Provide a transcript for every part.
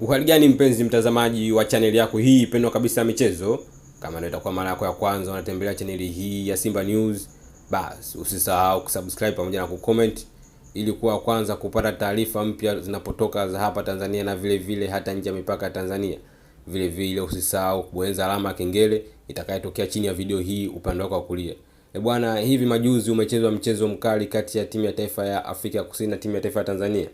Uhali gani mpenzi mtazamaji wa chaneli yako hii pendwa kabisa ya michezo. Kama ndio itakuwa mara yako ya kwanza unatembelea chaneli hii ya Simba News, basi usisahau kusubscribe pamoja na kucomment ili kuwa kwanza kupata taarifa mpya zinapotoka za hapa Tanzania na vile vile hata nje ya mipaka ya Tanzania. Vile vile usisahau kubonyeza alama ya kengele itakayotokea chini ya video hii upande wako wa kulia. Bwana, hivi majuzi umechezwa mchezo mkali kati ya timu ya taifa ya Afrika Kusini na timu ya taifa ya Tanzania.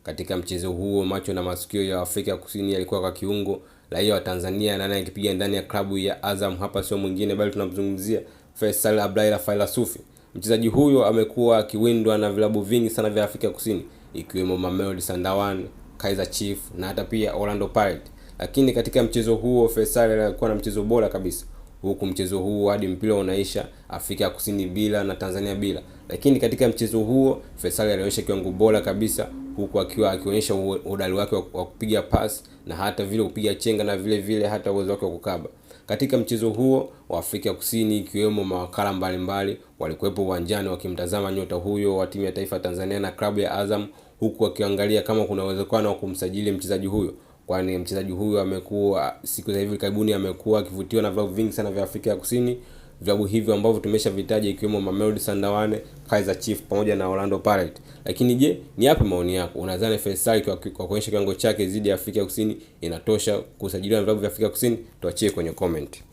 Katika mchezo huo macho na masikio ya Afrika Kusini yalikuwa kwa kiungo raia wa Tanzania na naye akipiga ndani ya klabu ya Azam. Hapa sio mwingine bali tunamzungumzia Faisal Abdalla Failasufi. Mchezaji huyo amekuwa akiwindwa na vilabu vingi sana vya Afrika Kusini ikiwemo Mamelodi Sundowns, Kaizer Chiefs na hata pia Orlando Pirates. Lakini katika mchezo huo Faisal alikuwa na mchezo bora kabisa. Huku mchezo huo hadi mpira unaisha Afrika Kusini bila na Tanzania bila. Lakini katika mchezo huo Faisal alionyesha kiwango bora kabisa, huku akionyesha udali wake wa kupiga pass na hata vile kupiga chenga na vile vile hata uwezo wake wa kukaba. Katika mchezo huo wa Afrika Kusini ikiwemo mawakala mbalimbali walikuwepo uwanjani wakimtazama nyota huyo wa timu ya taifa Tanzania na klabu ya Azam, huku akiangalia kama kuna uwezekano wa kumsajili mchezaji huyo, kwani mchezaji huyo amekuwa siku za hivi karibuni amekuwa akivutiwa na vilabu vingi sana vya Afrika ya Kusini. Vilabu hivyo ambavyo tumeshavitaja ikiwemo Mamelodi Sundowns, Kaizer Chiefs pamoja na Orlando Pirates. Lakini je, ni yapi maoni yako? Unadhani Faisal kwa kuonyesha kiwango chake zidi ya Afrika ya Kusini inatosha kusajiliwa na vilabu vya Afrika Kusini? Tuachie kwenye comment.